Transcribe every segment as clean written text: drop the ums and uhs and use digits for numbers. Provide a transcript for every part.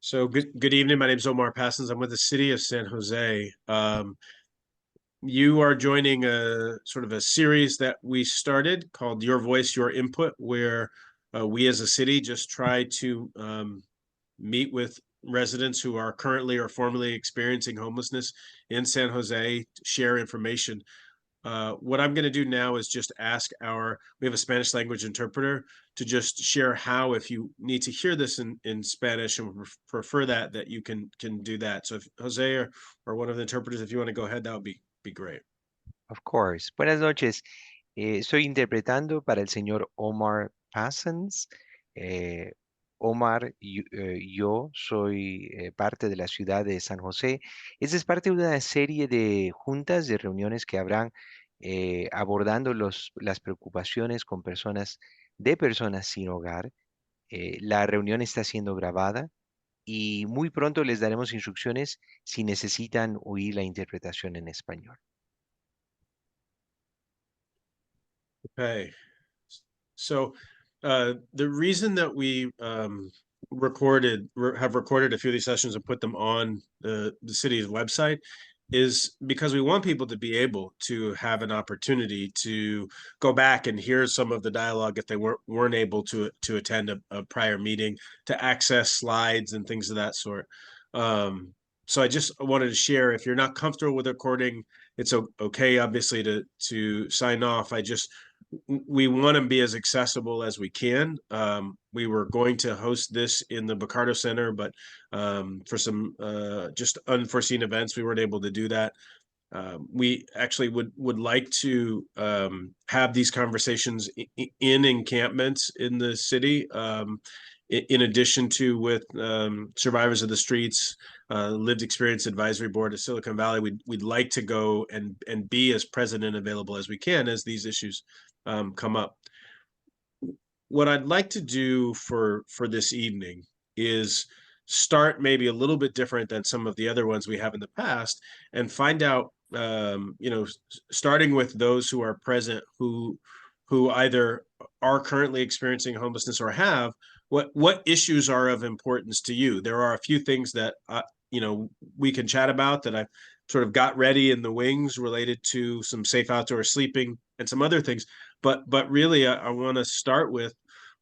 So good evening. My name is Omar Passons. I'm with the city of San Jose. You are joining a sort of a series that we started called Your Voice, Your Input, where we as a city just try to meet with residents who are currently or formerly experiencing homelessness in San Jose, share information. What I'm going to do now is just ask we have a Spanish language interpreter to just share how, if you need to hear this in Spanish and prefer that you can do that. So if Jose or one of the interpreters, if you want to go ahead, that would be great. Of course. Buenas noches. Estoy interpretando para el señor Omar Passons. Eh, Omar, yo soy parte de la ciudad de San José. Esta es parte de una serie de juntas, de reuniones que habrán abordando las preocupaciones con personas sin hogar. La reunión está siendo grabada y muy pronto les daremos instrucciones si necesitan oír la interpretación en español. Okay. So the reason that we have recorded a few of these sessions and put them on the city's website is because we want people to be able to have an opportunity to go back and hear some of the dialogue if they weren't able to attend a prior meeting, to access slides and things of that sort. So I just wanted to share, if you're not comfortable with recording, it's okay, obviously, to sign off. We want to be as accessible as we can. We were going to host this in the Bacardo Center, but for some just unforeseen events, we weren't able to do that. We actually would like to have these conversations in encampments in the city, in addition to with Survivors of the Streets, Lived Experience Advisory Board of Silicon Valley. We'd like to go and be as present and available as we can as these issues come up. What I'd like to do for this evening is start maybe a little bit different than some of the other ones we have in the past, and find out, starting with those who are present, who either are currently experiencing homelessness or have, what issues are of importance to you. There are a few things that we can chat about that I've sort of got ready in the wings related to some safe outdoor sleeping and some other things. But really, I want to start with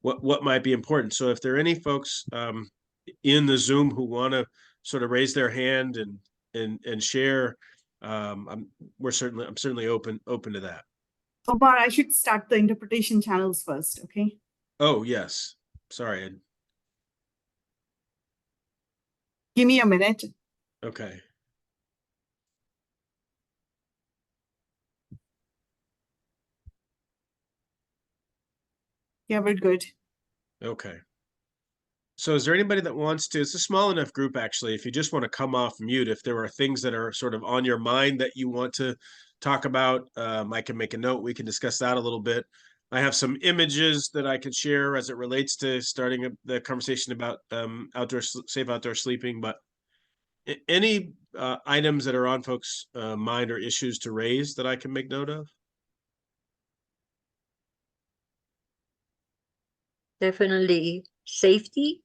what might be important. So if there are any folks in the Zoom who want to sort of raise their hand and share, I'm certainly open to that. Omar, I should start the interpretation channels first, okay? Oh, yes. Sorry, Ed. Give me a minute. Okay. Yeah, we're good. Okay. So is there anybody that wants to, it's a small enough group, actually, if you just want to come off mute, if there are things that are sort of on your mind that you want to talk about, I can make a note. We can discuss that a little bit. I have some images that I can share as it relates to starting the conversation about safe outdoor sleeping, but any items that are on folks' mind or issues to raise that I can make note of? Definitely safety,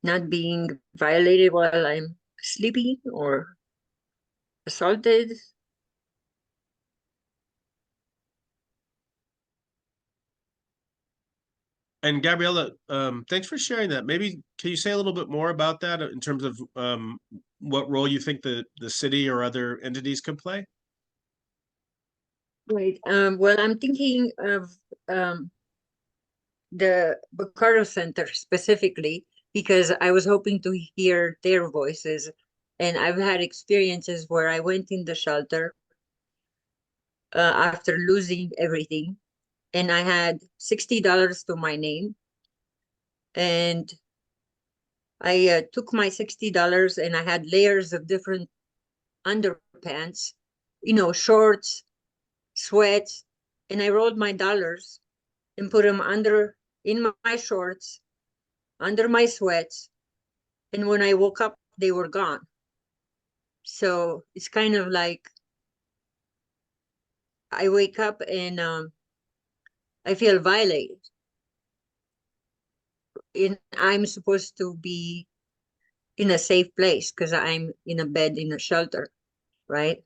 not being violated while I'm sleeping or assaulted. And Gabriella, thanks for sharing that. Maybe can you say a little bit more about that in terms of what role you think the city or other entities could play? Right. Well, I'm thinking of the Bacardo Center specifically because I was hoping to hear their voices. And I've had experiences where I went in the shelter after losing everything, and I had $60 to my name. And I took my $60 and I had layers of different underpants, shorts, sweats, and I rolled my dollars and put them in my shorts, under my sweats. And when I woke up, they were gone. So it's kind of like I wake up and I feel violated. I'm supposed to be in a safe place because I'm in a bed in a shelter, right?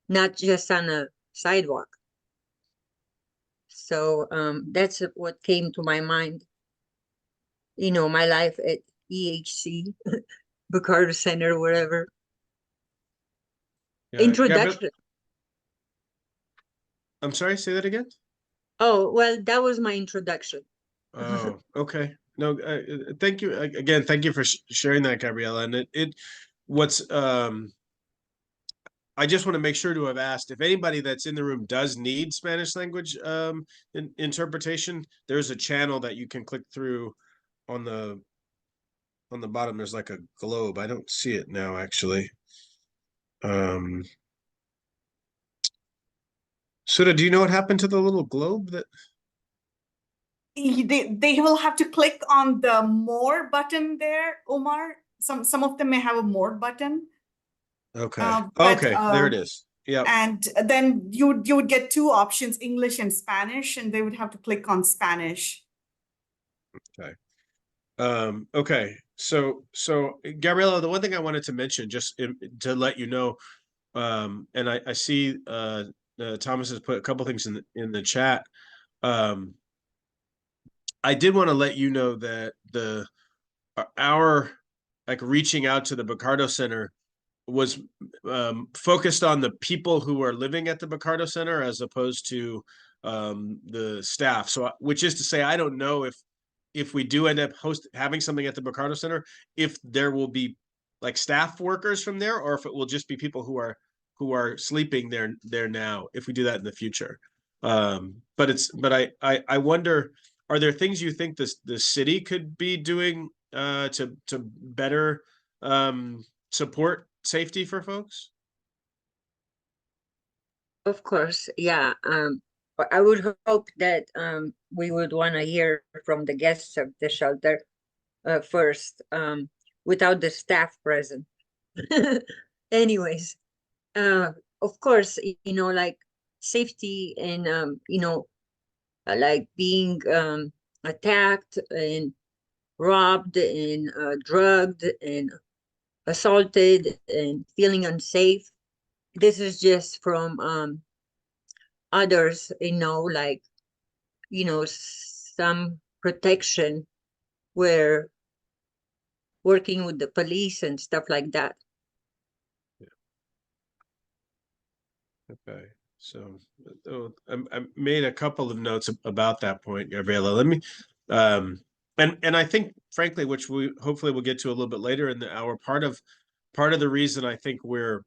Not just on a sidewalk. So that's what came to my mind. You know, my life at EHC, Bacardo Center, wherever. Yeah, Gabriel, Introduction. I'm sorry, say that again? Oh, well, that was my introduction. Oh, okay. No, thank you again. Thank you for sharing that, Gabriela. And what's I just want to make sure to have asked if anybody that's in the room does need Spanish language interpretation. There's a channel that you can click through on the bottom. There's like a globe. I don't see it now, actually. Suda, do you know what happened to the little globe that? They will have to click on the more button there, Omar. Some of them may have a more button. Okay. But, Okay, there it is. Yeah. And then you would get two options, English and Spanish, and they would have to click on Spanish. Okay. Okay. So Gabriela, the one thing I wanted to mention, just to let you know, and I see Thomas has put a couple things in the chat. I did want to let you know that our like reaching out to the Bacardo Center was focused on the people who are living at the Bacardo Center as opposed to the staff. So, which is to say, I don't know if we do end up having something at the Bacardo Center, if there will be like staff workers from there, or if it will just be people who are sleeping there now. If we do that in the future, but I wonder, are there things you think the city could be doing to better support safety for folks? Of course, yeah. But I would hope that we would want to hear from the guests of the shelter first, without the staff present. Anyways, of course, you know, like safety and you know, like being attacked and robbed and drugged and assaulted and feeling unsafe. This is just from others, you know, like, you know, some protection where working with the police and stuff like that. Okay, so I made a couple of notes about that point, Gabriela. Let me, and I think, frankly, which we hopefully will get to a little bit later in the hour. Part of the reason I think we're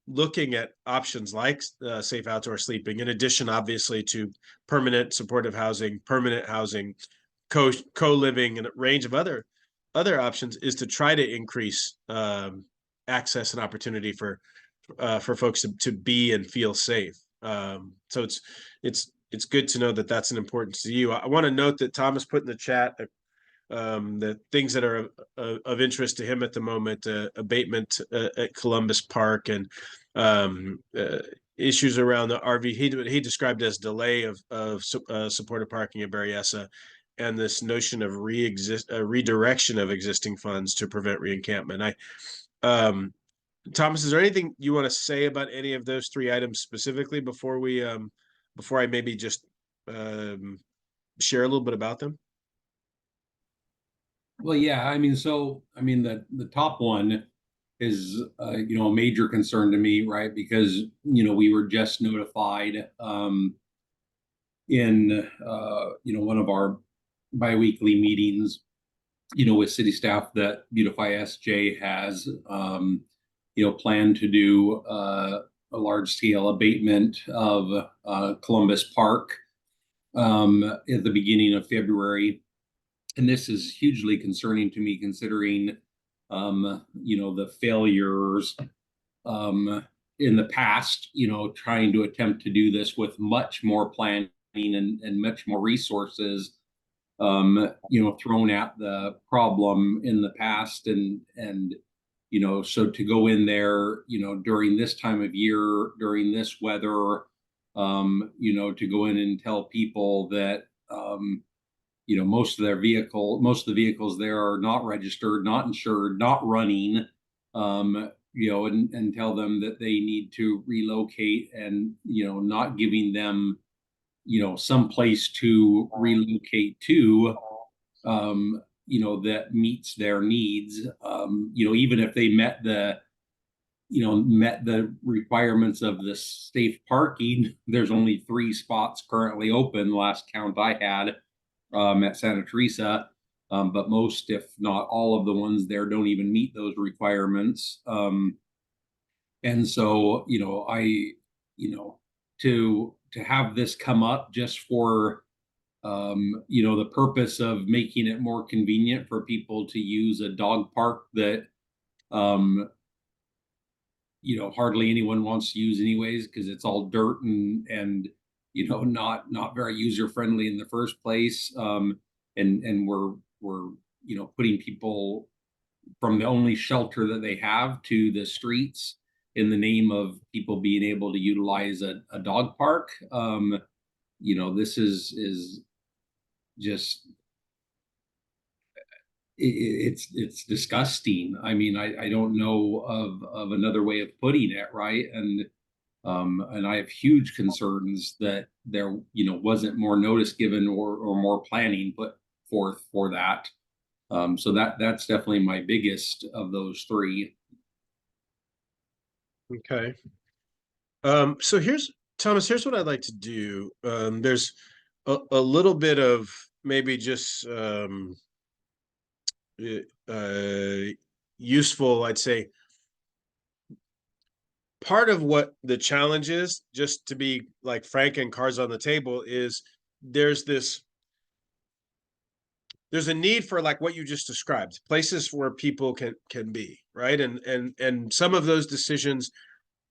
looking at options like safe outdoor sleeping, in addition, obviously, to permanent supportive housing, permanent housing, co-living, and a range of other options, is to try to increase access and opportunity for folks to be and feel safe. So it's good to know that that's an importance to you. I want to note that Thomas put in the chat the things that are of interest to him at the moment: abatement at Columbus Park, and issues around the RV. He described as delay of supportive parking at Berryessa, and this notion of redirection of existing funds to prevent reencampment. Thomas, is there anything you want to say about any of those three items specifically before I maybe just share a little bit about them? Well, yeah, I mean, the top one is, you know, a major concern to me, right? Because, you know, we were just notified in, you know, one of our biweekly meetings, you know, with city staff that Beautify SJ has, you know, planned to do a large scale abatement of Columbus Park at the beginning of February. And this is hugely concerning to me, considering, you know, the failures in the past, you know, trying to attempt to do this with much more planning and much more resources, you know, thrown at the problem in the past. And, you know, so to go in there, you know, during this time of year, during this weather, you know, to go in and tell people that, you know, most of the vehicles there are not registered, not insured, not running, you know, and tell them that they need to relocate, and, you know, not giving them, you know, some place to relocate to, you know, that meets their needs. You know, even if they met the requirements of the safe parking, there's only 3 spots currently open, last count I had, at Santa Teresa. But most, if not all, of the ones there don't even meet those requirements. And so, you know, you know, to have this come up just for, you know, the purpose of making it more convenient for people to use a dog park that, you know, hardly anyone wants to use anyways, because it's all dirt and you know, not very user friendly in the first place. And we're you know, putting people from the only shelter that they have to the streets in the name of people being able to utilize a dog park. You know, this is just, it's disgusting. I mean, I don't know of another way of putting it, right? And I have huge concerns that there, you know, wasn't more notice given or more planning put forth for that. So that's definitely my biggest of those 3. Okay. So here's Thomas, here's what I'd like to do. There's a little bit of maybe just useful, I'd say. Part of what the challenge is, just to be like frank and cards on the table, is there's a need for, like what you just described, places where people can be, right? And some of those decisions,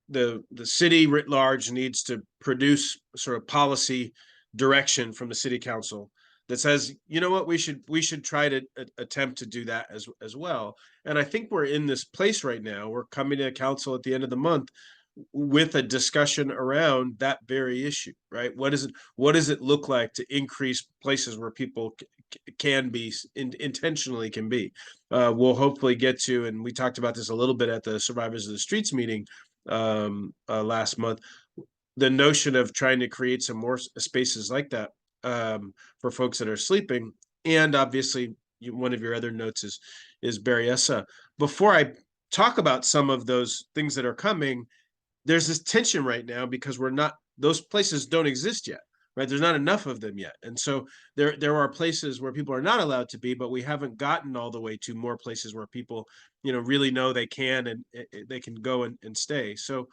the city writ large needs to produce sort of policy direction from the city council that says, you know what, we should try to attempt to do that as well. And I think we're in this place right now. We're coming to council at the end of the month with a discussion around that very issue, right? What does it look like to increase places where people can be intentionally can be? We'll hopefully get to, and we talked about this a little bit at the Survivors of the Streets meeting last month, the notion of trying to create some more spaces like that for folks that are sleeping. And obviously, one of your other notes is Berryessa. Before I talk about some of those things that are coming, there's this tension right now because those places don't exist yet, right? There's not enough of them yet. And so there are places where people are not allowed to be, but we haven't gotten all the way to more places where people, you know, really know they can, and they can go and stay. So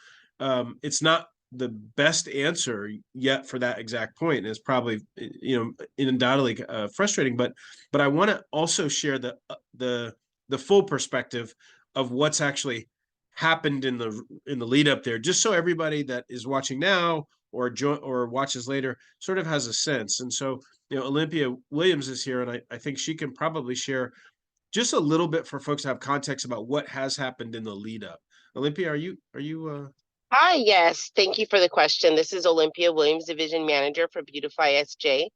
it's not the best answer yet for that exact point. And it's probably, you know, undoubtedly frustrating, but I want to also share the full perspective of what's actually happened in the lead up there, just so everybody that is watching now or watches later sort of has a sense. And so, you know, Olympia Williams is here, and I think she can probably share just a little bit for folks to have context about what has happened in the lead up. Olympia, are you Hi, yes. Thank you for the question. This is Olympia Williams, Division Manager for Beautify SJ.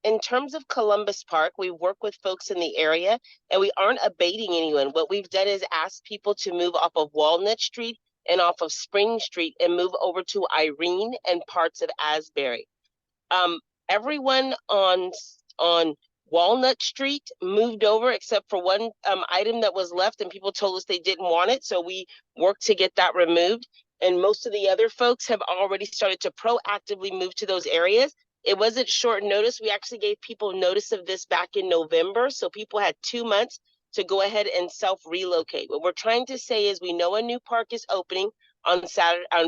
In terms of Columbus Park, we work with folks in the area, and we aren't abating anyone. What we've done is ask people to move off of Walnut Street and off of Spring Street and move over to Irene and parts of Asbury. Everyone on Walnut Street moved over except for one item that was left, and people told us they didn't want it. So we worked to get that removed. And most of the other folks have already started to proactively move to those areas. It wasn't short notice. We actually gave people notice of this back in November. So people had 2 months to go ahead and self-relocate. What we're trying to say is we know a new park is opening on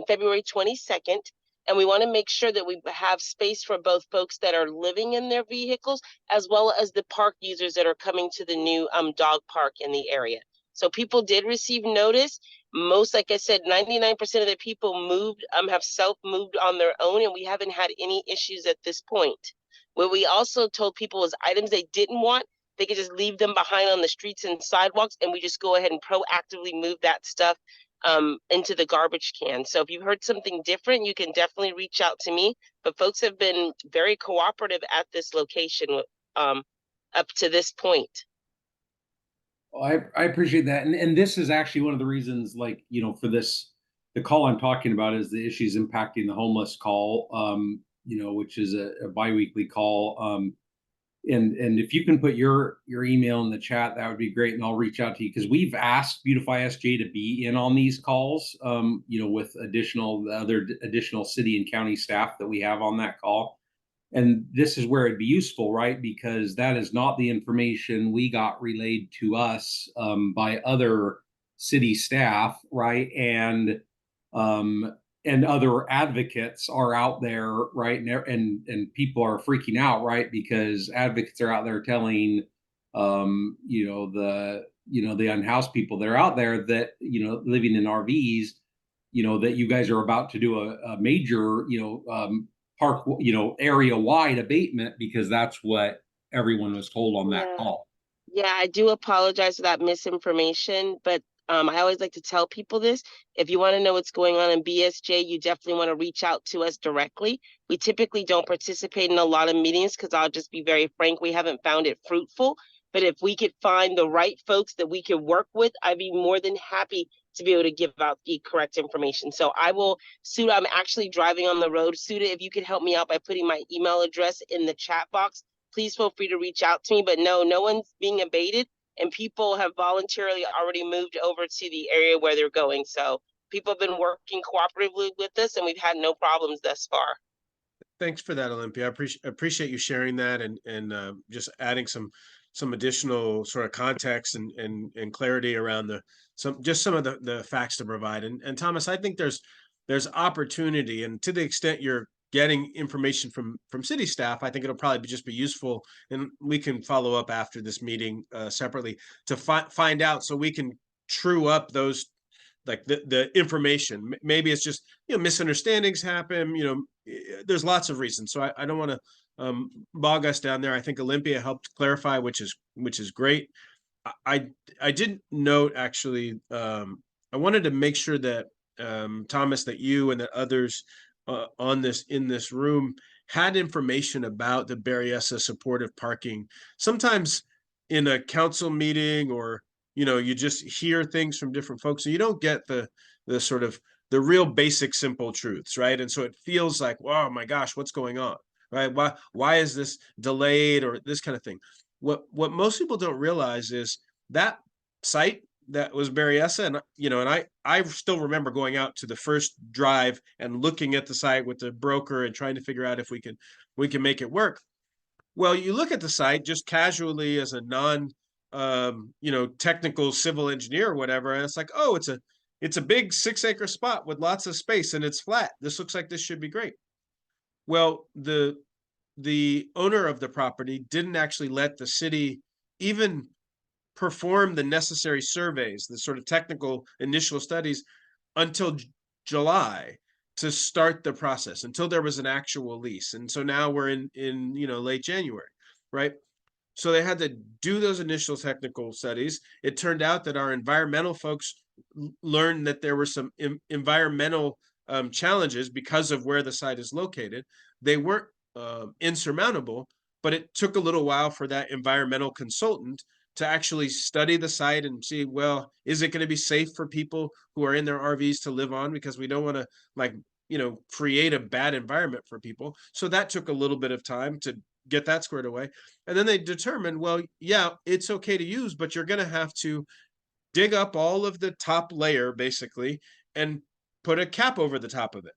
February 22nd. And we want to make sure that we have space for both folks that are living in their vehicles, as well as the park users that are coming to the new dog park in the area. So people did receive notice. Most, like I said, 99% of the people moved, have self-moved on their own, and we haven't had any issues at this point. What we also told people was items they didn't want, they could just leave them behind on the streets and sidewalks, and we just go ahead and proactively move that stuff into the garbage can. So if you've heard something different, you can definitely reach out to me. But folks have been very cooperative at this location up to this point. Well, I appreciate that. And this is actually one of the reasons, like, you know, for this, the call I'm talking about is the issues impacting the homeless call, you know, which is a biweekly call. And if you can put your email in the chat, that would be great. And I'll reach out to you, because we've asked Beautify SJ to be in on these calls, you know, with additional city and county staff that we have on that call. And this is where it'd be useful, right? Because that is not the information we got relayed to us by other city staff, right? And other advocates are out there, right? And people are freaking out, right? Because advocates are out there telling, you know, the unhoused people that are out there that, you know, living in RVs, you know, that you guys are about to do a major, you know, park, you know, area wide abatement, because that's what everyone was told on that call. Yeah, I do apologize for that misinformation, but I always like to tell people this. If you want to know what's going on in BSJ, you definitely want to reach out to us directly. We typically don't participate in a lot of meetings because I'll just be very frank, we haven't found it fruitful. But if we could find the right folks that we could work with, I'd be more than happy to be able to give out the correct information. So I will, Suda, I'm actually driving on the road. Suda, if you could help me out by putting my email address in the chat box, please feel free to reach out to me. But no one's being abated, and people have voluntarily already moved over to the area where they're going. So people have been working cooperatively with us, and we've had no problems thus far. Thanks for that, Olympia. I appreciate you sharing that and just adding some additional sort of context and clarity around some of the facts to provide. And Thomas, I think there's opportunity, and to the extent you're getting information from city staff, I think it'll probably just be useful, and we can follow up after this meeting separately to find out, so we can true up those, like the information. Maybe it's just, you know, misunderstandings happen, you know, there's lots of reasons. So I don't want to bog us down there. I think Olympia helped clarify, which is great. I did note, actually, I wanted to make sure that Thomas, that you and that others in this room had information about the Berryessa supportive parking. Sometimes in a council meeting, or, you know, you just hear things from different folks, and you don't get the sort of the real basic simple truths, right? And so it feels like, oh my gosh, what's going on, right? Why is this delayed, or this kind of thing? What most people don't realize is that site that was Berryessa, and, you know, and I still remember going out to the first drive and looking at the site with the broker and trying to figure out if we can make it work. Well, you look at the site just casually as a non you know, technical civil engineer or whatever, and it's like, oh, it's a big 6-acre spot with lots of space, and it's flat. This looks like this should be great. Well, the owner of the property didn't actually let the city even perform the necessary surveys, the sort of technical initial studies, until July, to start the process, until there was an actual lease. And so now we're in you know, late January, right? So they had to do those initial technical studies. It turned out that our environmental folks learned that there were some environmental challenges because of where the site is located. They weren't insurmountable, but it took a little while for that environmental consultant to actually study the site and see, well, is it going to be safe for people who are in their RVs to live on? Because we don't want to, like, you know, create a bad environment for people. So that took a little bit of time to get that squared away. And then they determined, well, yeah, it's okay to use, but you're going to have to dig up all of the top layer, basically, and put a cap over the top of it.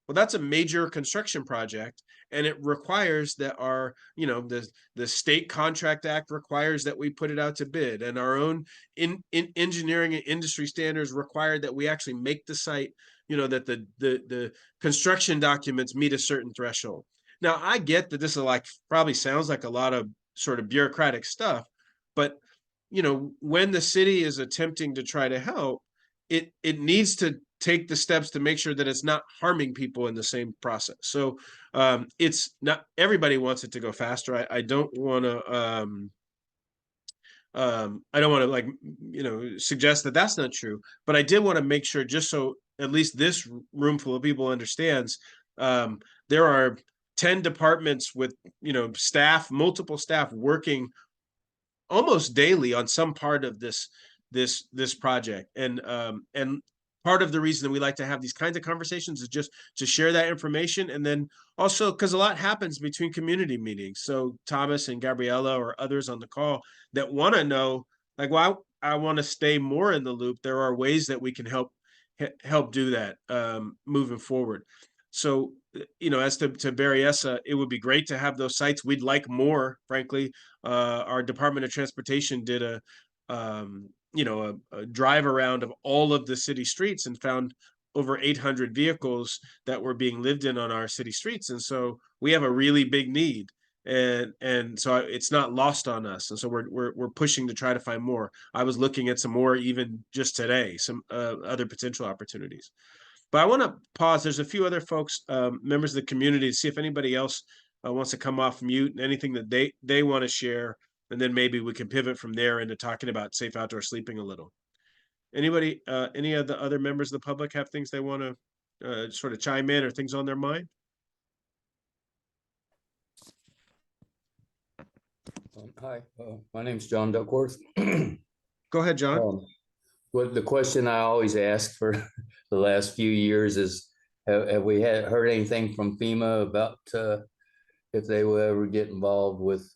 Well, that's a major construction project, and it requires that our, you know, the State Contract Act requires that we put it out to bid, and our own in engineering and industry standards require that we actually make the site, you know, that the construction documents meet a certain threshold. Now, I get that this is like, probably sounds like a lot of sort of bureaucratic stuff, but, you know, when the city is attempting to try to help, it needs to take the steps to make sure that it's not harming people in the same process. So it's not, everybody wants it to go faster. I don't want to like, you know, suggest that that's not true, but I did want to make sure, just so at least this room full of people understands, there are 10 departments with, you know, staff, multiple staff working almost daily on some part of this project. And part of the reason that we like to have these kinds of conversations is just to share that information. And then also because a lot happens between community meetings. So Thomas and Gabriela or others on the call that want to know, like, well, I want to stay more in the loop. There are ways that we can help do that moving forward. So, as to Berryessa, it would be great to have those sites. We'd like more, frankly. Our Department of Transportation did a drive around of all of the city streets and found over 800 vehicles that were being lived in on our city streets. And so we have a really big need. And so it's not lost on us. And so we're pushing to try to find more. I was looking at some more even just today, some other potential opportunities. But I want to pause. There's a few other folks, members of the community, to see if anybody else wants to come off mute and anything that they want to share. And then maybe we can pivot from there into talking about safe outdoor sleeping a little. Anybody, any of the other members of the public have things they want to sort of chime in or things on their mind? Hi, my name's John Duckworth. Go ahead, John. What the question I always ask for the last few years is, have we heard anything from FEMA about if they will ever get involved with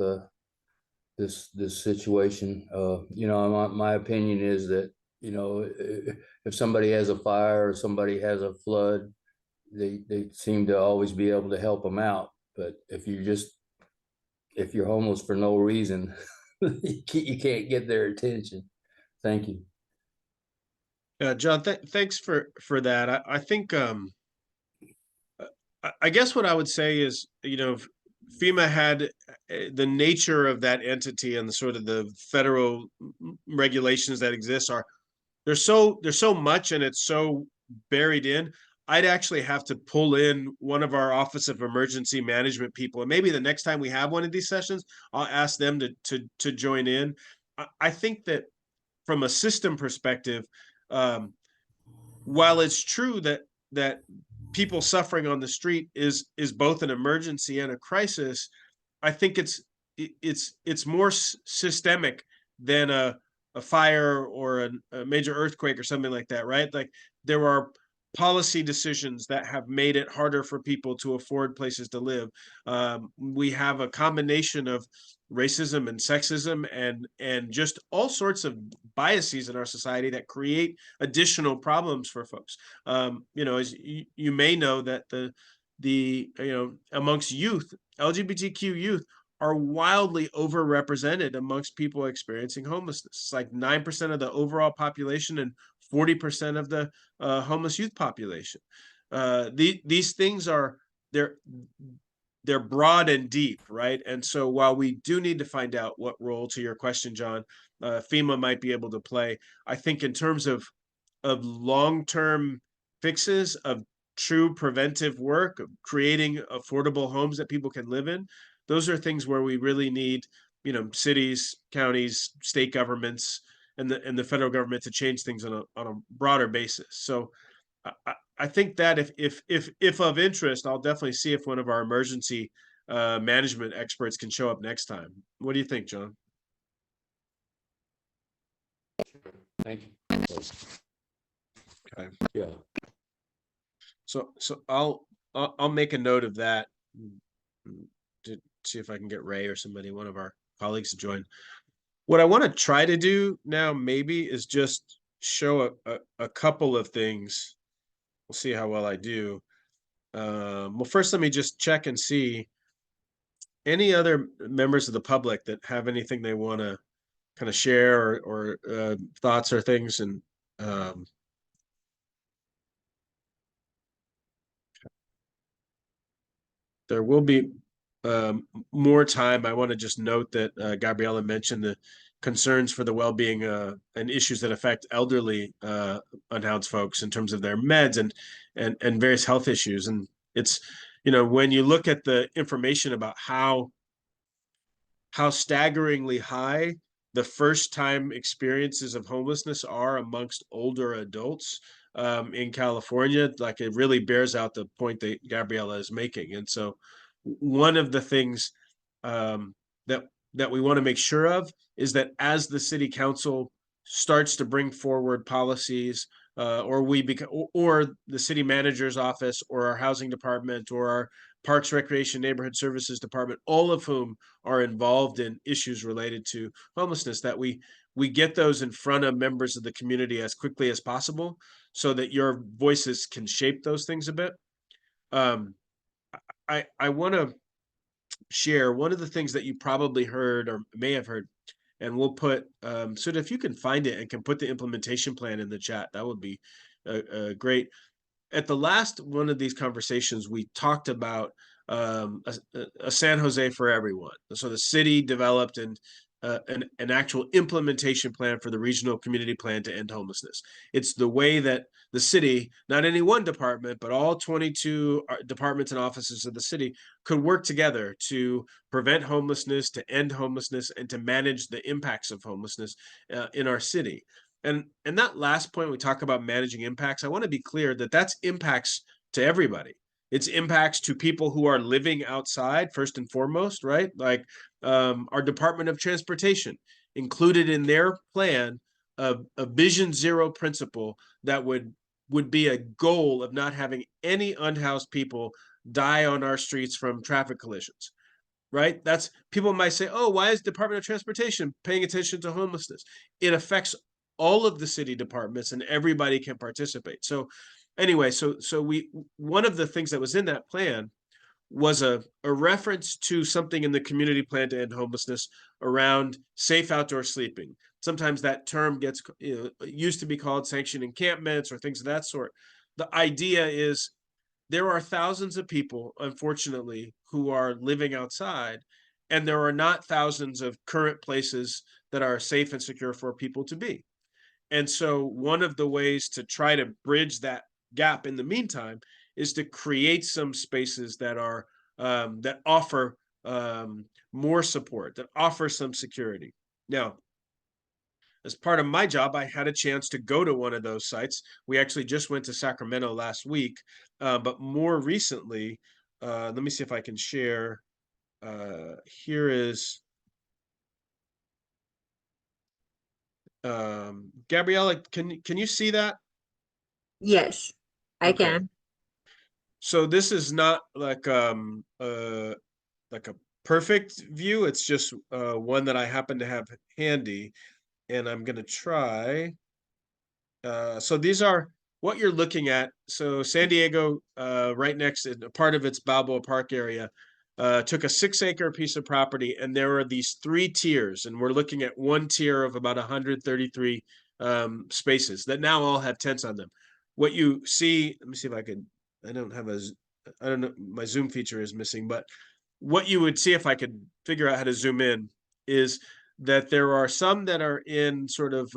this situation? My opinion is that, if somebody has a fire or somebody has a flood, they seem to always be able to help them out. But if you're homeless for no reason, you can't get their attention. Thank you. John, thanks for that. I think I guess what I would say is, FEMA had the nature of that entity and the sort of the federal regulations that exist there's so much and it's so buried in. I'd actually have to pull in one of our Office of Emergency Management people, and maybe the next time we have one of these sessions, I'll ask them to join in. I think that from a system perspective, while it's true that people suffering on the street is both an emergency and a crisis, I think it's more systemic than a fire or a major earthquake or something like that, right? Like there are policy decisions that have made it harder for people to afford places to live. We have a combination of racism and sexism and just all sorts of biases in our society that create additional problems for folks. As you may know, that the amongst youth, LGBTQ youth are wildly overrepresented amongst people experiencing homelessness. It's like 9% of the overall population and 40% of the homeless youth population. These things they're broad and deep, right? And so while we do need to find out what role, to your question, John, FEMA might be able to play, I think in terms of long-term fixes, of true preventive work, of creating affordable homes that people can live in, those are things where we really need, cities, counties, state governments, and the federal government to change things on a broader basis. So I think that if of interest, I'll definitely see if one of our emergency management experts can show up next time. What do you think, John? Thank you. Okay. Yeah. So I'll make a note of that to see if I can get Ray or somebody, one of our colleagues, to join. What I want to try to do now maybe is just show a couple of things. We'll see how well I do. Well, first, let me just check and see any other members of the public that have anything they want to kind of share or thoughts or things. And there will be more time. I want to just note that Gabriela mentioned the concerns for the well-being and issues that affect elderly unhoused folks in terms of their meds and various health issues. And it's, when you look at the information about how staggeringly high the first time experiences of homelessness are amongst older adults in California, like it really bears out the point that Gabriela is making. And so one of the things that that we want to make sure of is that as the city council starts to bring forward policies, or the city manager's office, or our housing department, or our Parks, Recreation, Neighborhood Services Department, all of whom are involved in issues related to homelessness, that we get those in front of members of the community as quickly as possible, so that your voices can shape those things a bit. I want to share one of the things that you probably heard or may have heard, and we'll put so if you can find it and can put the implementation plan in the chat, that would be great. At the last one of these conversations, we talked about a San Jose for everyone. So the city developed an actual implementation plan for the regional community plan to end homelessness. It's the way that the city, not any one department, but all 22 departments and offices of the city could work together to prevent homelessness, to end homelessness, and to manage the impacts of homelessness in our city. And that last point, we talk about managing impacts. I want to be clear that that's impacts to everybody. It's impacts to people who are living outside, first and foremost, right? Like our Department of Transportation included in their plan a Vision Zero principle that would be a goal of not having any unhoused people die on our streets from traffic collisions, right? That's, people might say, oh, why is Department of Transportation paying attention to homelessness? It affects all of the city departments and everybody can participate. So anyway, so one of the things that was in that plan was a reference to something in the community plan to end homelessness around safe outdoor sleeping. Sometimes that term gets used to be called sanctioned encampments or things of that sort. The idea is there are thousands of people, unfortunately, who are living outside, and there are not thousands of current places that are safe and secure for people to be. And so one of the ways to try to bridge that gap in the meantime is to create some spaces that are that offer more support, that offer some security. Now, as part of my job, I had a chance to go to one of those sites. We actually just went to Sacramento last week, but more recently, let me see if I can share. Here is Gabriella, can you see that? Yes, I Okay. can. So this is not like a perfect view. It's just one that I happen to have handy, and I'm gonna try. So these are what you're looking at. So San Diego, right next to a part of its Balboa Park area, took a 6-acre piece of property, and there are these 3 tiers, and we're looking at one tier of about 133 spaces that now all have tents on them. What you see, let me see if I could, I don't know, my Zoom feature is missing, but what you would see if I could figure out how to zoom in is that there are some that are in sort of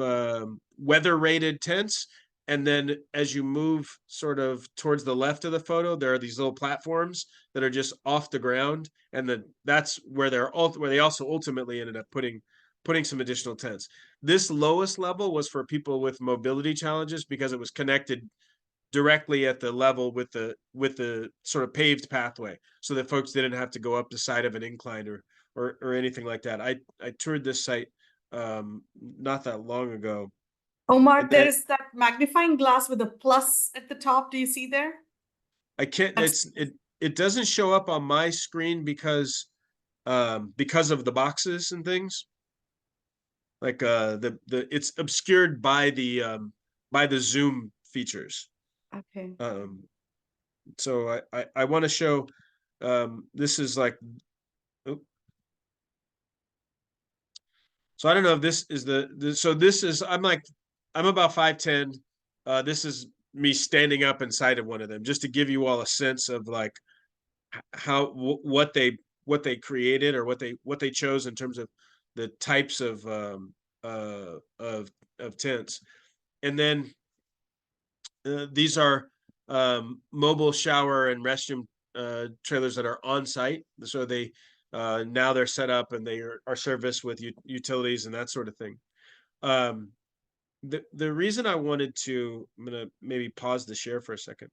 weather rated tents. And then as you move sort of towards the left of the photo, there are these little platforms that are just off the ground. And then that's where where they also ultimately ended up putting some additional tents. This lowest level was for people with mobility challenges because it was connected directly at the level with the sort of paved pathway, so that folks didn't have to go up the side of an incline or anything like that. I toured this site not that long ago. Omar, And there then is that magnifying glass with a plus at the top. Do you see there? I can't, That's- it doesn't show up on my screen because of the boxes and things. Like it's obscured by the Zoom features. Okay. So I want to show this is like, oop. So I don't know if this is so this is, I'm about 5'10". This is me standing up inside of one of them, just to give you all a sense of like how what they created, or what they chose in terms of the types of tents. And then these are mobile shower and restroom trailers that are on site. So they now they're set up and they are serviced with utilities and that sort of thing. The reason I wanted to, I'm gonna maybe pause the share for a second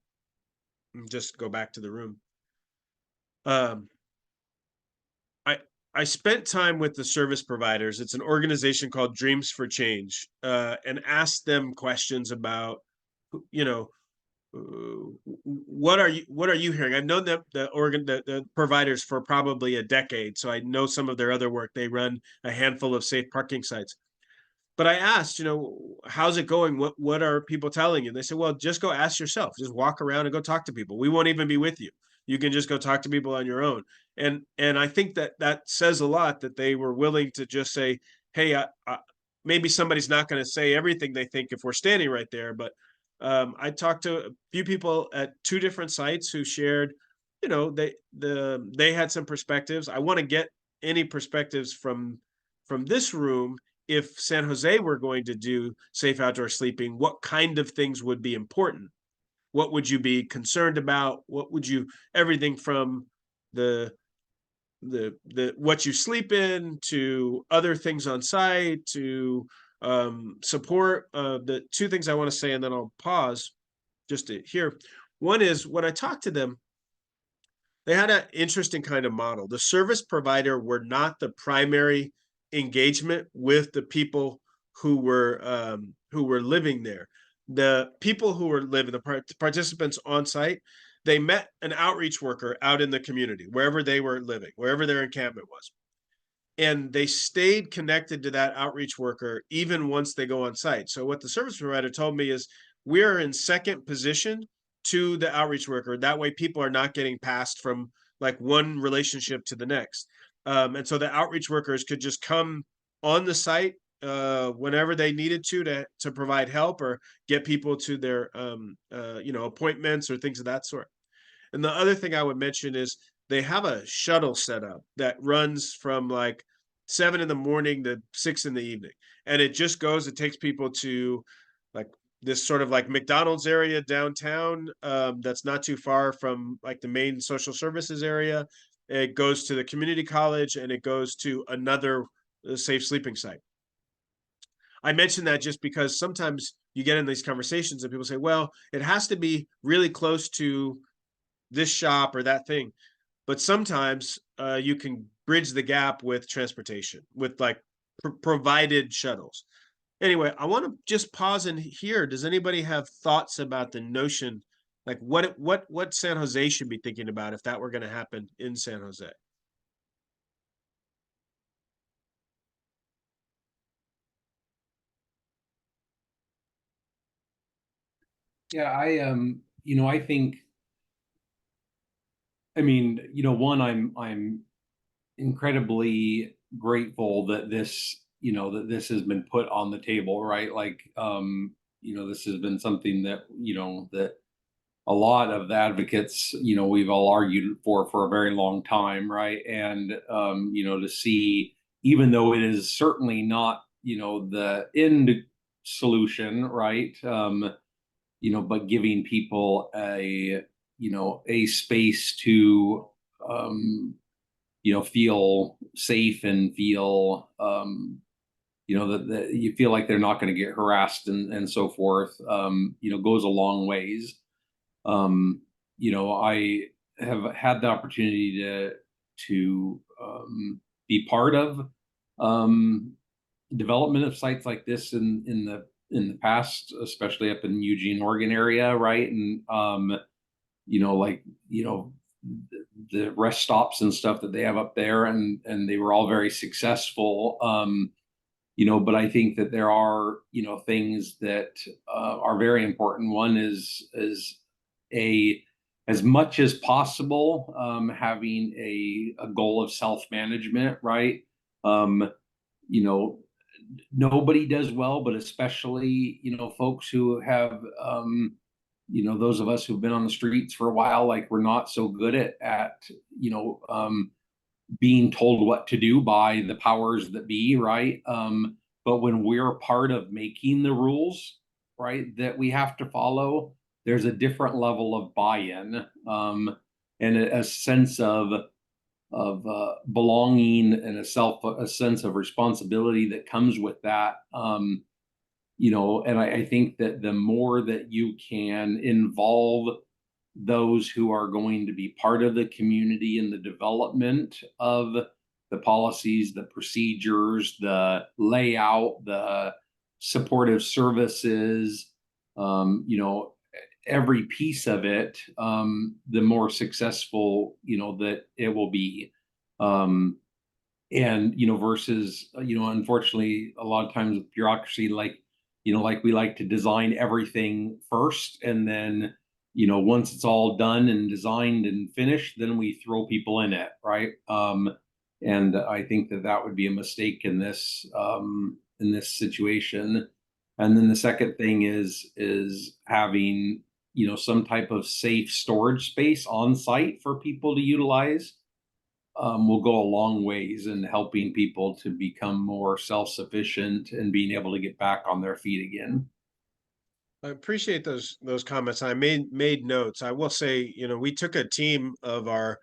and just go back to the room. I spent time with the service providers. It's an organization called Dreams for Change, and asked them questions about, you know, what are you hearing? I've known the providers for probably a decade, so I know some of their other work. They run a handful of safe parking sites. But I asked, how's it going? What are people telling you? They said, well, just go ask yourself. Just walk around and go talk to people. We won't even be with you. You can just go talk to people on your own. And I think that says a lot, that they were willing to just say, hey, maybe somebody's not going to say everything they think if we're standing right there. But I talked to a few people at 2 different sites who shared, they had some perspectives. I want to get any perspectives from this room. If San Jose were going to do safe outdoor sleeping, what kind of things would be important? What would you be concerned about? What would you, everything from the what you sleep in to other things on site to support. The 2 things I want to say, and then I'll pause just to hear. One is, when I talked to them, they had an interesting kind of model. The service provider were not the primary engagement with the people who were living there. The people who were living, the participants on site, they met an outreach worker out in the community, wherever they were living, wherever their encampment was. And they stayed connected to that outreach worker even once they go on site. So what the service provider told me is, we're in second position to the outreach worker. That way people are not getting passed from like one relationship to the next. And so the outreach workers could just come on the site whenever they needed to provide help or get people to their appointments or things of that sort. And the other thing I would mention is, they have a shuttle set up that runs from like 7 in the morning to 6 in the evening. And it just goes, it takes people to like this sort of like McDonald's area downtown, that's not too far from like the main social services area. It goes to the community college, and it goes to another safe sleeping site. I mentioned that just because sometimes you get in these conversations and people say, well, it has to be really close to this shop or that thing. But sometimes you can bridge the gap with transportation, with like provided shuttles. Anyway, I want to just pause and hear, does anybody have thoughts about the notion, like what San Jose should be thinking about if that were going to happen in San Jose? Yeah, I think, one, I'm incredibly grateful that this has been put on the table, right? Like, this has been something that, that a lot of the advocates, we've all argued for a very long time, right? And, to see, even though it is certainly not, the end solution, right? But giving people a space to, feel safe and feel, that you feel like they're not going to get harassed and so forth, goes a long ways. I have had the opportunity to be part of development of sites like this in the past, especially up in Eugene, Oregon area, right? And the rest stops and stuff that they have up there, and they were all very successful. But I think that there are things that are very important. One is as much as possible, having a goal of self-management, right? Nobody does well, but especially, folks who have, those of us who've been on the streets for a while, like, we're not so good at being told what to do by the powers that be, right? But when we're part of making the rules, right, that we have to follow, there's a different level of buy-in, and a sense of belonging, and a sense of responsibility that comes with that. And I think that the more that you can involve those who are going to be part of the community in the development of the policies, the procedures, the layout, the supportive services, you know, every piece of it, the more successful, you know, that it will be. And, you know, versus, you know, unfortunately, a lot of times with bureaucracy, like, you know, like we like to design everything first, and then, you know, once it's all done and designed and finished, then we throw people in it, right? And I think that that would be a mistake in this situation. And then the second thing is having, you know, some type of safe storage space on site for people to utilize. Will go a long ways in helping people to become more self-sufficient and being able to get back on their feet again. I appreciate those comments. I made notes. I will say, you know, we took a team of our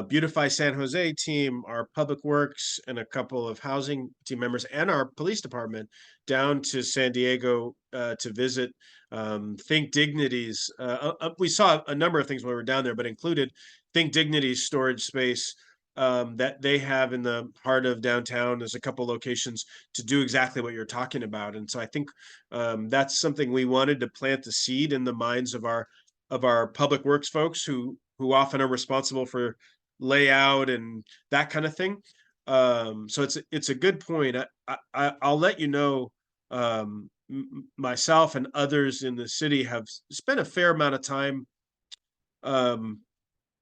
Beautify San Jose team, our Public Works, and a couple of housing team members, and our police department down to San Diego to visit Think Dignity's. We saw a number of things when we were down there, but included Think Dignity's storage space that they have in the heart of downtown. There's a couple locations to do exactly what you're talking about, and so I think that's something we wanted to plant the seed in the minds of our public works folks who often are responsible for layout and that kind of thing. So it's a good point. I'll let you know. Myself and others in the city have spent a fair amount of time on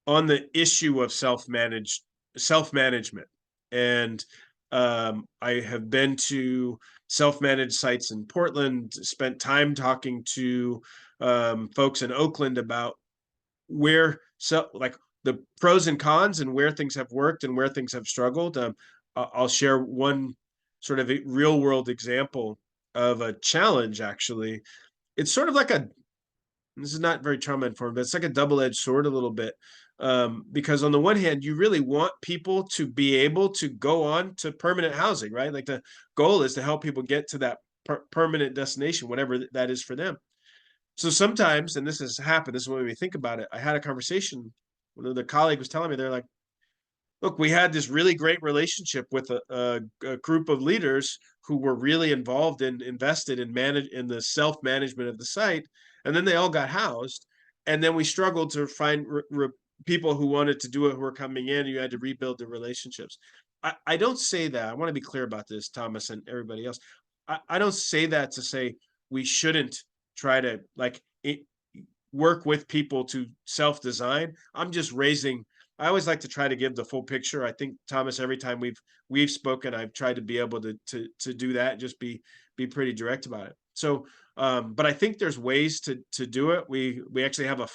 the issue of self-management. And I have been to self-managed sites in Portland, spent time talking to folks in Oakland about like the pros and cons and where things have worked and where things have struggled. I'll share one sort of a real world example of a challenge, actually. It's sort of like this is not very trauma informed, but it's like a double-edged sword a little bit. Because on the one hand, you really want people to be able to go on to permanent housing, right? Like the goal is to help people get to that permanent destination, whatever that is for them. So sometimes, and this has happened, this is when we think about it. I had a conversation, one of the colleague was telling me, they're like, look, we had this really great relationship with a group of leaders who were really involved and invested in the self-management of the site. And then they all got housed. And then we struggled to find people who wanted to do it, who were coming in. You had to rebuild the relationships. I don't say that. I want to be clear about this, Thomas, and everybody else. I don't say that to say we shouldn't try to work with people to self-design. I'm just I always like to try to give the full picture. I think, Thomas, every time we've spoken, I've tried to be able to do that, just be pretty direct about it. So, but I think there's ways to do it. We actually have a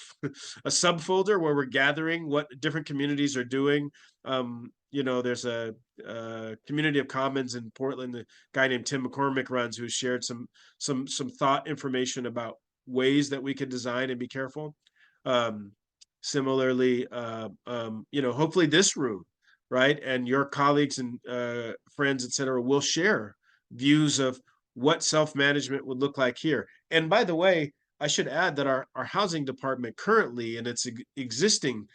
subfolder where we're gathering what different communities are doing. You know, there's a community of commons in Portland, the guy named Tim McCormick runs, who shared some thought information about ways that we could design and be careful. Similarly, you know, hopefully this room, right, and your colleagues and friends, et cetera, will share views of what self-management would look like here. And by the way, I should add that our housing department currently, and its existing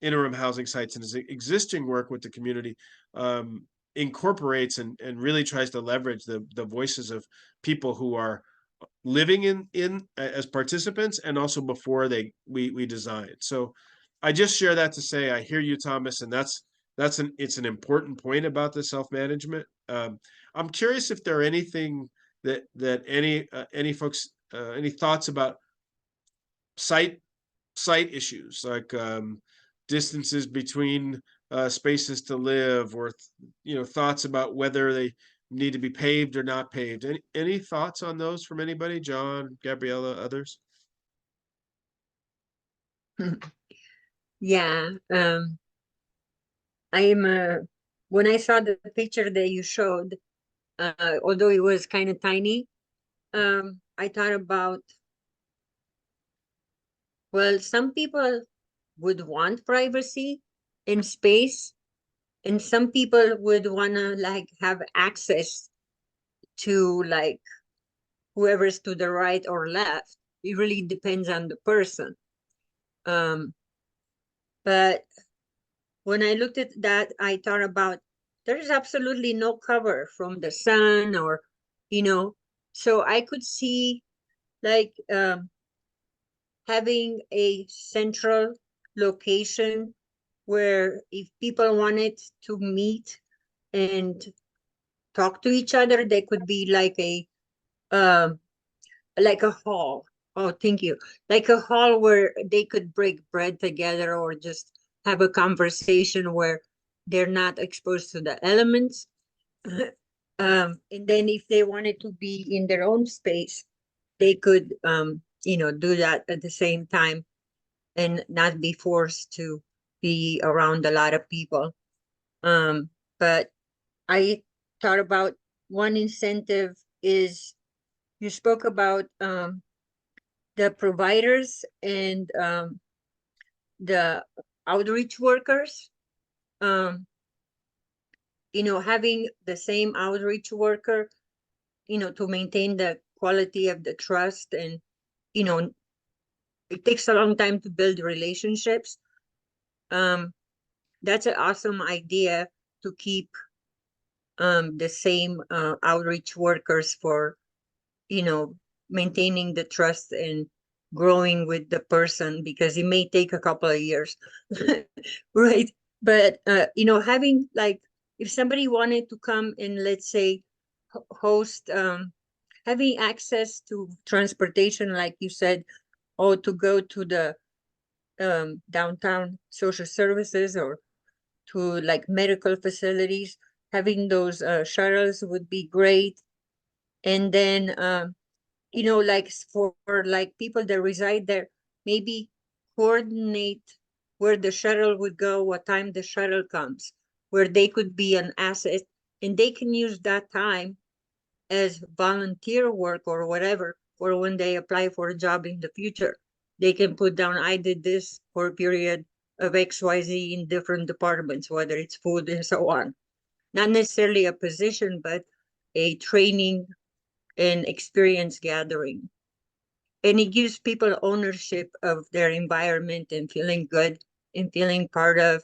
interim housing sites and its existing work with the community, incorporates and really tries to leverage the voices of people who are living in as participants, and also before we design. So I just share that to say I hear you, Thomas, and it's an important point about the self-management. I'm curious if there are anything that any folks any thoughts about site issues, like distances between spaces to live, or you know, thoughts about whether they need to be paved or not paved. Any thoughts on those from anybody? John, Gabriella, others? Yeah, when I saw the picture that you showed, although it was kind of tiny, I thought about, well, some people would want privacy and space, and some people would want to like have access to like whoever's to the right or left. It really depends on the person. But when I looked at that, I thought about there's absolutely no cover from the sun or, you know, so I could see like having a central location where if people wanted to meet and talk to each other, they could be like a hall. Oh, thank you. Like a hall where they could break bread together or just have a conversation where they're not exposed to the elements. And then if they wanted to be in their own space, they could, you know, do that at the same time and not be forced to be around a lot of people. But I thought about one incentive is you spoke about the providers and the outreach workers. You know, having the same outreach worker, you know, to maintain the quality of the trust and, you know, it takes a long time to build relationships. That's an awesome idea to keep the same outreach workers for, you know, maintaining the trust and growing with the person because it may take a couple of years, right? But you know, having like if somebody wanted to come and let's say host, having access to transportation, like you said, or to go to the downtown social services or to like medical facilities, having those shuttles would be great. And then you know, like for like people that reside there, maybe coordinate where the shuttle would go, what time the shuttle comes, where they could be an asset and they can use that time as volunteer work or whatever, or when they apply for a job in the future, they can put down, I did this for a period of XYZ in different departments, whether it's food and so on. Not necessarily a position, but a training and experience gathering. And it gives people ownership of their environment and feeling good and feeling part of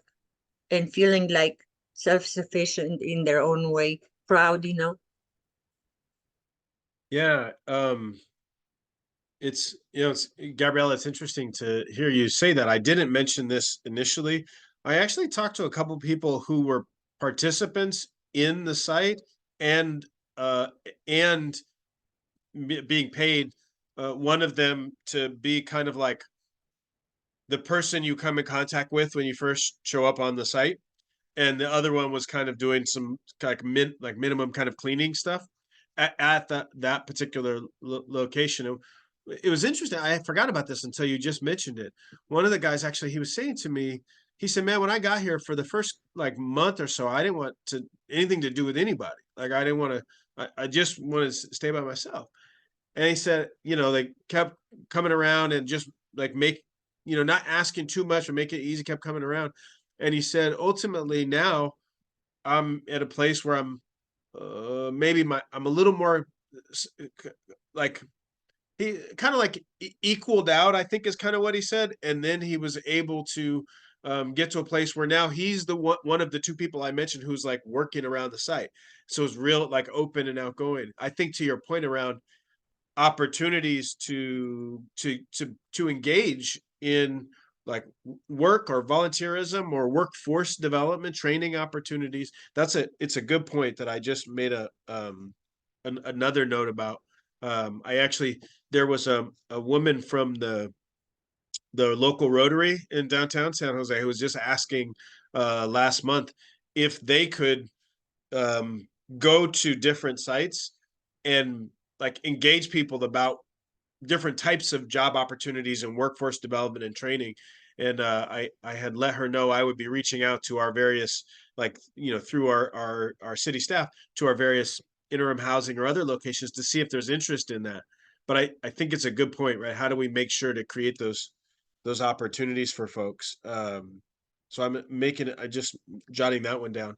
and feeling like self-sufficient in their own way, proud, you know. Yeah, it's Gabriella, it's interesting to hear you say that. I didn't mention this initially. I actually talked to a couple people who were participants in the site and uh and being paid, one of them to be kind of like the person you come in contact with when you first show up on the site, and the other one was kind of doing some like minimum kind of cleaning stuff at that particular location. It was interesting. I forgot about this until you just mentioned it. One of the guys actually, he was saying to me, he said, "Man, when I got here for the first like month or so, I didn't want to anything to do with anybody. Like I didn't want to. I just wanted to stay by myself." And he said, they kept coming around and just like not asking too much or make it easy, kept coming around. And he said, ultimately now I'm at a place where I'm I'm a little more like he kind of like equaled out, I think is kind of what he said. And then he was able to get to a place where now he's the one of the two people I mentioned who's like working around the site. So it's real like open and outgoing. I think to your point around opportunities to engage in like work or volunteerism or workforce development training opportunities. It's a good point that I just made another note about. There was a woman from the local Rotary in downtown San Jose who was just asking last month if they could go to different sites and like engage people about different types of job opportunities and workforce development and training. And I had let her know I would be reaching out to our various, like, through our city staff to our various interim housing or other locations to see if there's interest in that. But I think it's a good point, right? How do we make sure to create those opportunities for folks? So I just jotting that one down.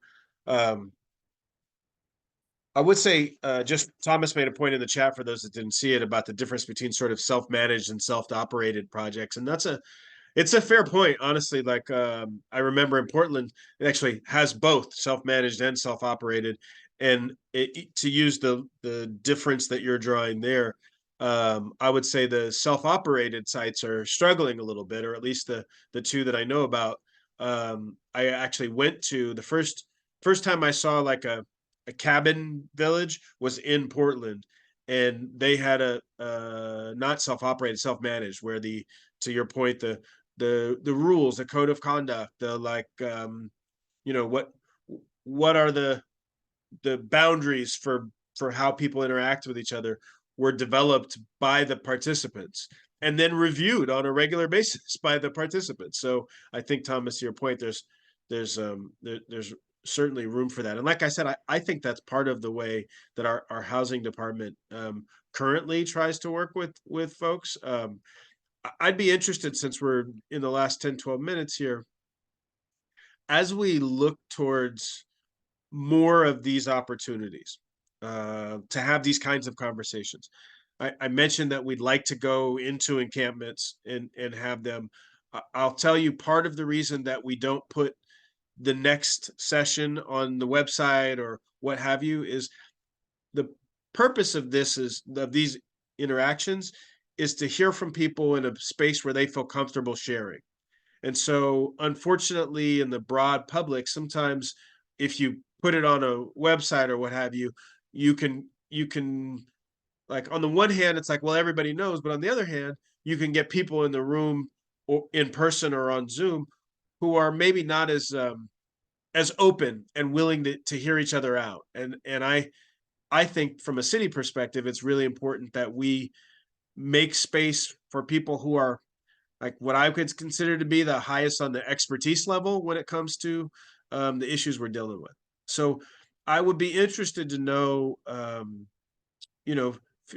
I would say, just Thomas made a point in the chat for those that didn't see it about the difference between sort of self-managed and self-operated projects. And It's a fair point, honestly. Like I remember in Portland, it actually has both self-managed and self-operated. And to use the difference that you're drawing there, I would say the self-operated sites are struggling a little bit, or at least the two that I know about. I actually went to the first time I saw like a cabin village was in Portland, and they had a not self-operated, self-managed, where to your point, the rules, the code of conduct, the like you know, what are the boundaries for how people interact with each other were developed by the participants and then reviewed on a regular basis by the participants. So I think, Thomas, to your point, there's certainly room for that. And like I said, I think that's part of the way that our housing department currently tries to work with folks. I'd be interested, since we're in the last 10, 12 minutes here, as we look towards more of these opportunities to have these kinds of conversations. I mentioned that we'd like to go into encampments and have them. I'll tell you, part of the reason that we don't put the next session on the website or what have you is the purpose of these interactions is to hear from people in a space where they feel comfortable sharing. And so, unfortunately, in the broad public, sometimes if you put it on a website or what have you, you can like, on the one hand, it's like, well, everybody knows, but on the other hand, you can get people in the room or in person or on Zoom who are maybe not as open and willing to hear each other out. And I think from a city perspective, it's really important that we make space for people who are like what I could consider to be the highest on the expertise level when it comes to the issues we're dealing with. So I would be interested to know, you know,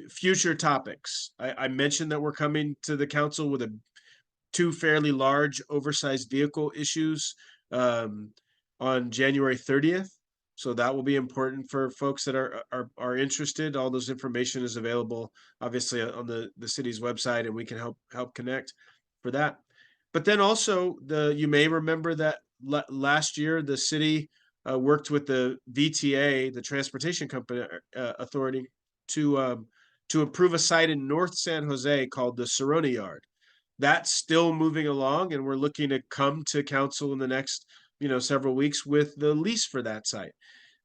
future topics. I mentioned that we're coming to the council with two fairly large oversized vehicle issues on January 30th. So that will be important for folks that are interested. All those information is available, obviously, on the city's website, and we can help connect for that. But then also, you may remember that last year the city worked with the VTA, the Transportation Company Authority, to approve a site in North San Jose called the Serona Yard. That's still moving along, and we're looking to come to council in the next several weeks with the lease for that site.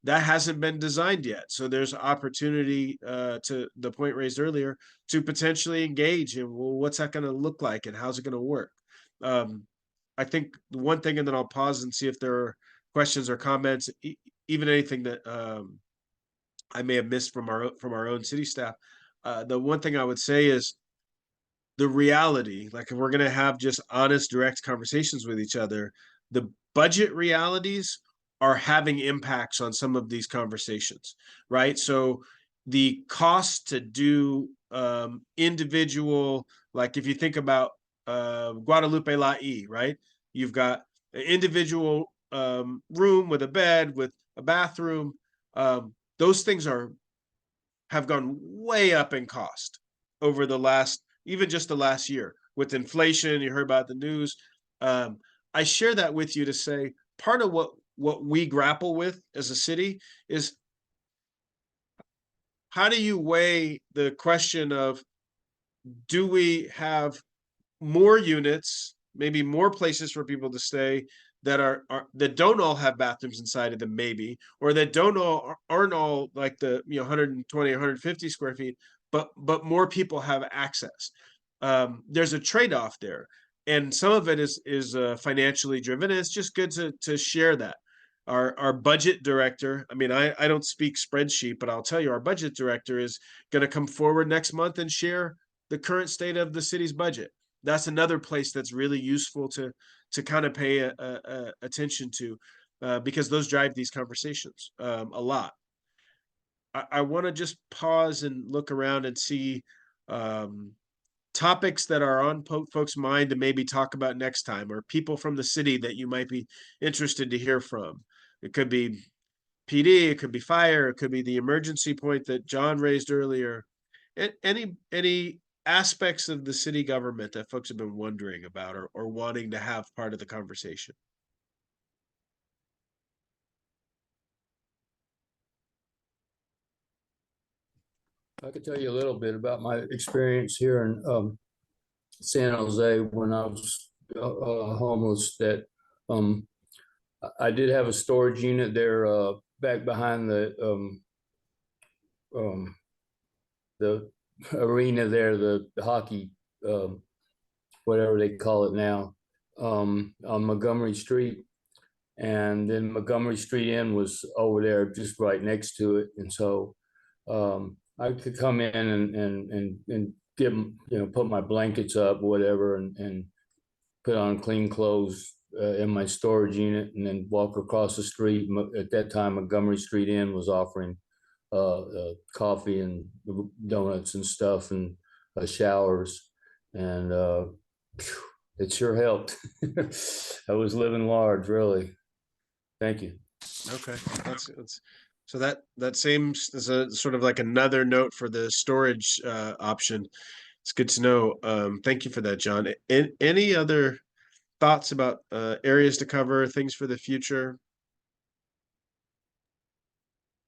That hasn't been designed yet, so there's opportunity, to the point raised earlier, to potentially engage in, well, what's that going to look like and how's it going to work. I think the one thing, and then I'll pause and see if there are questions or comments, even anything that I may have missed from our own city staff. The one thing I would say is the reality, like if we're going to have just honest, direct conversations with each other, the budget realities are having impacts on some of these conversations, right? So the cost to do individual, like if you think about Guadalupe LaE, right? You've got an individual room with a bed, with a bathroom. Those things have gone way up in cost over even just the last year. With inflation, you heard about the news. I share that with you to say part of what we grapple with as a city is, how do you weigh the question of, do we have more units, maybe more places for people to stay that don't all have bathrooms inside of them, maybe, or that aren't all like the 120 or 150 square feet, but more people have access. There's a trade-off there, and some of it is financially driven, and it's just good to share that. Our budget director, I mean, I don't speak spreadsheet, but I'll tell you, our budget director is going to come forward next month and share the current state of the city's budget. That's another place that's really useful to kind of pay attention to, because those drive these conversations a lot. I want to just pause and look around and see topics that are on folks' mind to maybe talk about next time, or people from the city that you might be interested to hear from. It could be PD, it could be fire, it could be the emergency point that John raised earlier. Any aspects of the city government that folks have been wondering about or wanting to have part of the conversation? I could tell you a little bit about my experience here in San Jose when I was homeless. That I did have a storage unit there back behind the arena there, the hockey, whatever they call it now, on Montgomery Street. And then Montgomery Street Inn was over there just right next to it. And so I could come in and give them, put my blankets up, whatever, and put on clean clothes in my storage unit, and then walk across the street. At that time, Montgomery Street Inn was offering coffee and donuts and stuff, and showers, and it sure helped. I was living large, really. Thank you. Okay, that's so that same is a sort of like another note for the storage option. It's good to know. Thank you for that, John. Any other thoughts about areas to cover, things for the future?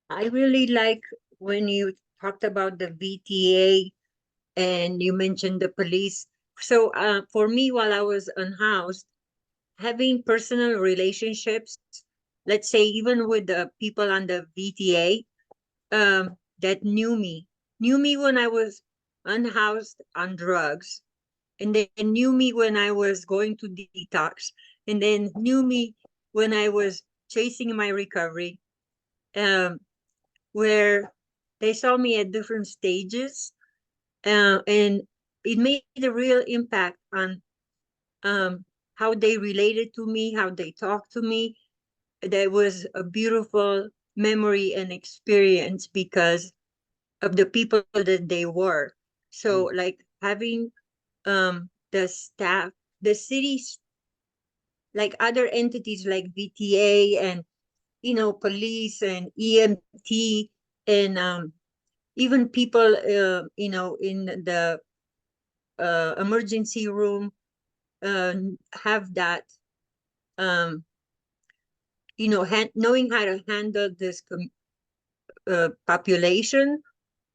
I really like when you talked about the VTA and you mentioned the police. So for me, while I was unhoused, having personal relationships, let's say even with the people on the VTA that knew me when I was unhoused on drugs, and then knew me when I was going to detox, and then knew me when I was chasing my recovery, where they saw me at different stages, and it made a real impact on how they related to me, how they talked to me. That was a beautiful memory and experience because of the people that they were. So like having the staff, the cities, like other entities like VTA and police and EMT and even people in the emergency room have that knowing how to handle this population.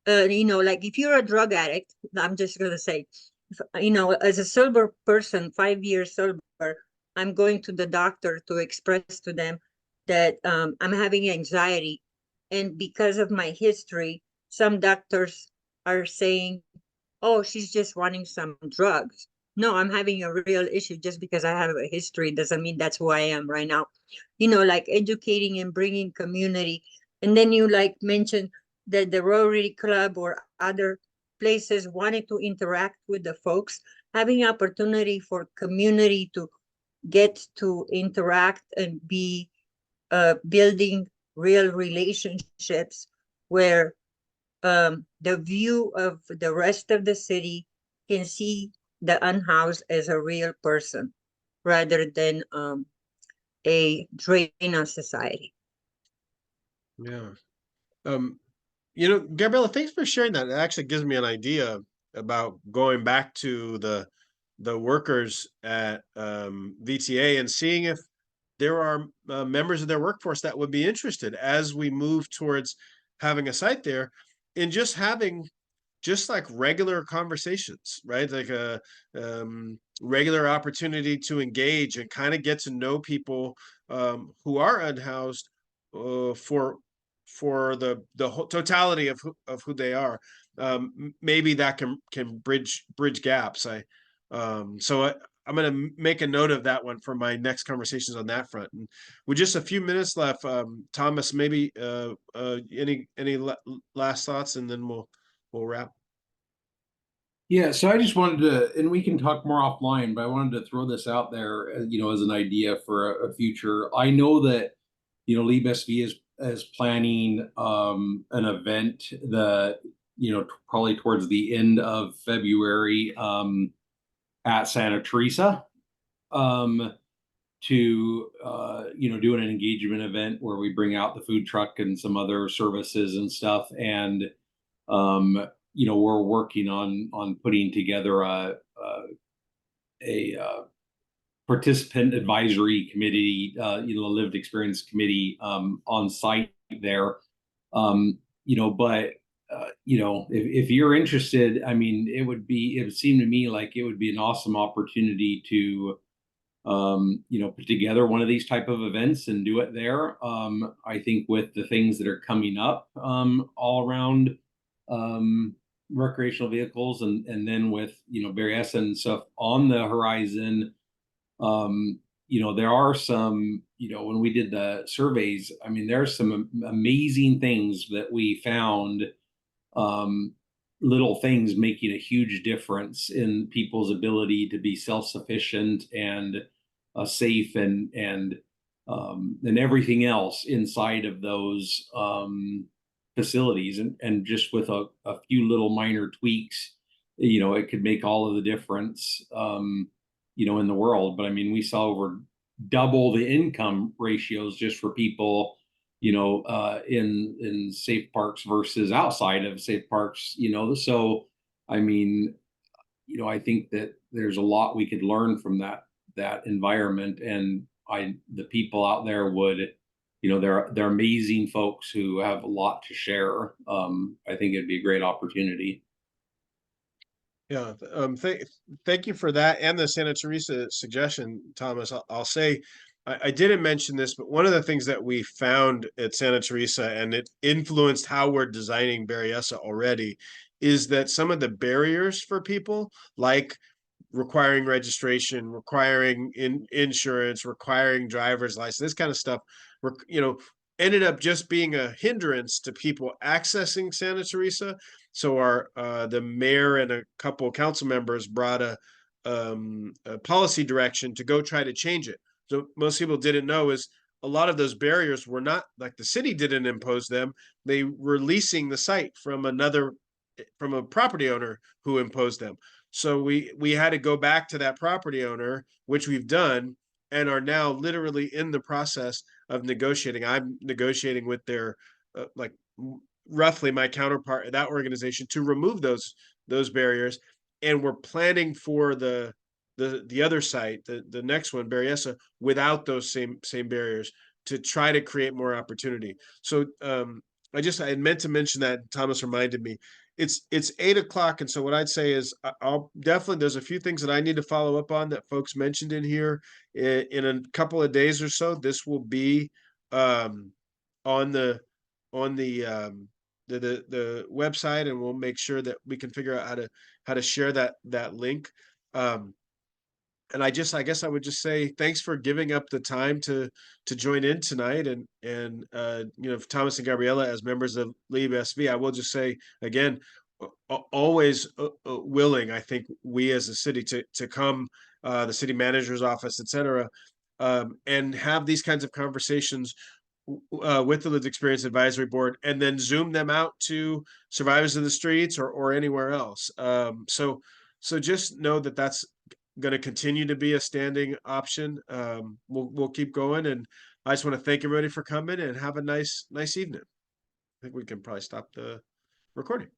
Like if you're a drug addict, I'm just gonna say, as a sober person, 5 years sober, I'm going to the doctor to express to them that I'm having anxiety. And because of my history, some doctors are saying, oh, she's just wanting some drugs. No, I'm having a real issue. Just because I have a history doesn't mean that's who I am right now. Like educating and bringing community. And then you like mentioned that the Rotary Club or other places wanted to interact with the folks, having opportunity for community to get to interact and be building real relationships where the view of the rest of the city can see the unhoused as a real person rather than a drain on society. Yeah. Gabriela, thanks for sharing that. It actually gives me an idea about going back to the workers at VTA and seeing if there are members of their workforce that would be interested as we move towards having a site there, in just having just like regular conversations, right? Like a regular opportunity to engage and kind of get to know people who are unhoused for the whole totality of who they are. Maybe that can bridge gaps. I'm going to make a note of that one for my next conversations on that front. And with just a few minutes left, Thomas, maybe any last thoughts, and then we'll wrap. Yeah, so I just wanted to, and we can talk more offline, but I wanted to throw this out there, as an idea for a future. I know that, Leap SV is planning an event that, probably towards the end of February at Santa Teresa to, do an engagement event where we bring out the food truck and some other services and stuff. And we're working on putting together a participant advisory committee, a lived experience committee on site there. But if you're interested, I mean, it would seem to me like it would be an awesome opportunity to put together one of these type of events and do it there. I think with the things that are coming up all around recreational vehicles, and then with Berryessa and stuff on the horizon, there are some, when we did the surveys, I mean, there's some amazing things that we found, little things making a huge difference in people's ability to be self-sufficient and safe and everything else inside of those facilities, and just with a few little minor tweaks, it could make all of the difference in the world. But I mean, we saw over double the income ratios just for people in safe parks versus outside of safe parks. So I mean, I think that there's a lot we could learn from that environment, and the people out there would, they're amazing folks who have a lot to share. I think it'd be a great opportunity. Yeah, thank you for that and the Santa Teresa suggestion, Thomas. I'll say I didn't mention this, but one of the things that we found at Santa Teresa, and it influenced how we're designing Berryessa already, is that some of the barriers for people, like requiring registration, requiring insurance, requiring driver's license, this kind of stuff, ended up just being a hindrance to people accessing Santa Teresa. So the mayor and a couple of council members brought a policy direction to go try to change it. So most people didn't know is a lot of those barriers were not, like, the city didn't impose them. They were leasing the site from a property owner who imposed them. So we had to go back to that property owner, which we've done, and are now literally in the process of negotiating. I'm negotiating with their roughly my counterpart at that organization to remove those barriers, and we're planning for the other site, the next one, Berryessa, without those same barriers, to try to create more opportunity. So I had meant to mention that. Thomas reminded me. It's 8 o'clock, and so what I'd say is I'll definitely, there's a few things that I need to follow up on that folks mentioned in here. In a couple of days or so, this will be on the website, and we'll make sure that we can figure out how to share that link. And I guess I would just say thanks for giving up the time to join in tonight, and Thomas and Gabriella, as members of LEAB SV, I will just say again, always willing, I think, we as a city to come, the city manager's office, etc., and have these kinds of conversations with the Lived Experience Advisory Board, and then Zoom them out to Survivors of the Streets or anywhere else. So just know that that's going to continue to be a standing option. We'll keep going, and I just want to thank everybody for coming, and have a nice evening. I think we can probably stop the recording.